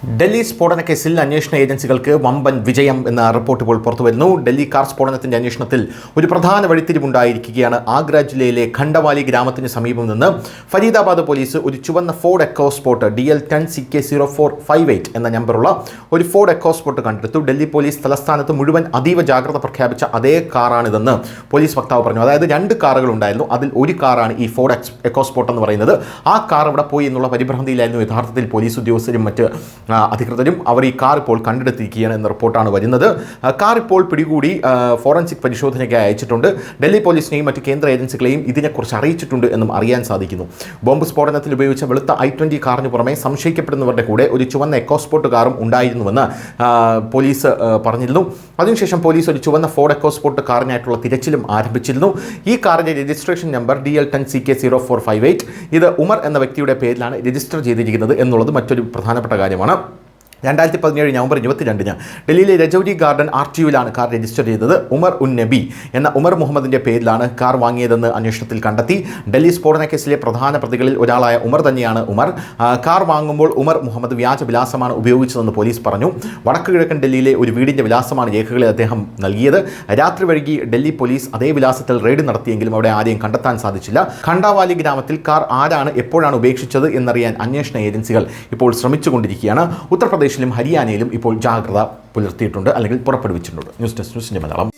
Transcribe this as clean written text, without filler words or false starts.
ഡൽഹി സ്ഫോടന കേസിൽ അന്വേഷണ ഏജൻസികൾക്ക് വമ്പൻ വിജയം എന്ന റിപ്പോർട്ട് ഇപ്പോൾ പുറത്തുവരുന്നു. ഡൽഹി കാർ സ്ഫോടനത്തിന്റെ അന്വേഷണത്തിൽ ഒരു പ്രധാന വഴിത്തിരിവുണ്ടായിരിക്കുകയാണ്. ആഗ്ര ജില്ലയിലെ ഖണ്ഡവാലി ഗ്രാമത്തിന് സമീപം നിന്ന് ഫരീദാബാദ് പോലീസ് ഒരു ചുവന്ന ഫോർഡ് എക്കോസ്പോർട്ട് DL10CK0458 എന്ന നമ്പറുള്ള ഒരു ഫോർഡ് എക്കോസ്പോർട്ട് കണ്ടെടുത്തു. ഡൽഹി പോലീസ് തലസ്ഥാനത്ത് മുഴുവൻ അതീവ ജാഗ്രത പ്രഖ്യാപിച്ച അതേ കാറാണിതെന്ന് പോലീസ് വക്താവ് പറഞ്ഞു. അതായത് 2 കാറുകൾ ഉണ്ടായിരുന്നു, അതിൽ ഒരു കാറാണ് ഈ ഫോർഡ് എക്കോസ്പോർട്ട് എന്ന് പറയുന്നത്. ആ കാർ ഇവിടെ പോയി എന്നുള്ള പരിഭ്രാന്തിയിലായിരുന്നു യഥാർത്ഥത്തിൽ പോലീസ് ഉദ്യോഗസ്ഥരും മറ്റ് അധികൃതരും. അവർ ഈ കാർ ഇപ്പോൾ കണ്ടെടുത്തിരിക്കുകയാണ് എന്ന റിപ്പോർട്ടാണ് വരുന്നത്. കാർ ഇപ്പോൾ പിടികൂടി ഫോറൻസിക് പരിശോധനയ്ക്കായി അയച്ചിട്ടുണ്ട്. ഡൽഹി പോലീസിനെയും മറ്റ് കേന്ദ്ര ഏജൻസികളെയും ഇതിനെക്കുറിച്ച് അറിയിച്ചിട്ടുണ്ട് എന്നും അറിയാൻ സാധിക്കുന്നു. ബോംബ് സ്ഫോടനത്തിൽ ഉപയോഗിച്ച വെളുത്ത i20 കാറിന് പുറമെ സംശയിക്കപ്പെടുന്നവരുടെ കൂടെ ഒരു ചുവന്ന എക്കോസ്പോർട്ട് കാറും ഉണ്ടായിരുന്നുവെന്ന് പോലീസ് പറഞ്ഞിരുന്നു. അതിനുശേഷം പോലീസ് ഒരു ചുവന്ന ഫോർഡ് എക്കോസ്പോർട്ട് കാറിനായിട്ടുള്ള തിരച്ചിലും ആരംഭിച്ചിരുന്നു. ഈ കാറിൻ്റെ രജിസ്ട്രേഷൻ നമ്പർ DL10CK0458. ഇത് ഉമർ എന്ന വ്യക്തിയുടെ പേരിലാണ് രജിസ്റ്റർ ചെയ്തിരിക്കുന്നത് എന്നുള്ളത് മറ്റൊരു പ്രധാനപ്പെട്ട കാര്യമാണ്. 2017 നവംബർ 22 ഡൽഹിയിലെ രജൌരി ഗാർഡൻ RTUവിലാണ് കാർ രജിസ്റ്റർ ചെയ്തത്. ഉമർ ഉൻ നബി എന്ന ഉമർ മുഹമ്മദിൻ്റെ പേരിലാണ് കാർ വാങ്ങിയതെന്ന് അന്വേഷണത്തിൽ കണ്ടെത്തി. ഡൽഹി സ്ഫോടന കേസിലെ പ്രധാന പ്രതികളിൽ ഒരാളായ ഉമർ തന്നെയാണ് ഉമർ. കാർ വാങ്ങുമ്പോൾ ഉമർ മുഹമ്മദ് വ്യാജ വിലാസമാണ് ഉപയോഗിച്ചതെന്ന് പോലീസ് പറഞ്ഞു. വടക്ക് കിഴക്കൻ ഡൽഹിയിലെ ഒരു വീടിൻ്റെ വിലാസമാണ് രേഖകളിൽ അദ്ദേഹം നൽകിയത്. രാത്രി വൈകി ഡൽഹി പോലീസ് അതേ വിലാസത്തിൽ റെയ്ഡ് നടത്തിയെങ്കിലും അവിടെ ആരെയും കണ്ടെത്താൻ സാധിച്ചില്ല. ഖണ്ഡവാലി ഗ്രാമത്തിൽ കാർ ആരാണ് എപ്പോഴാണ് ഉപേക്ഷിച്ചത് എന്നറിയാൻ അന്വേഷണ ഏജൻസികൾ ഇപ്പോൾ ശ്രമിച്ചുകൊണ്ടിരിക്കുകയാണ്. ഉത്തർപ്രദേശിലും ഹരിയാനയിലും ഇപ്പോൾ ജാഗ്രത പുലർത്തിയിട്ടുണ്ട്, അല്ലെങ്കിൽ പുറപ്പെടുവിച്ചിട്ടുണ്ട്. ന്യൂസ് ഡെസ്ക് ന്യൂസിൻ്റെ മലയാളം.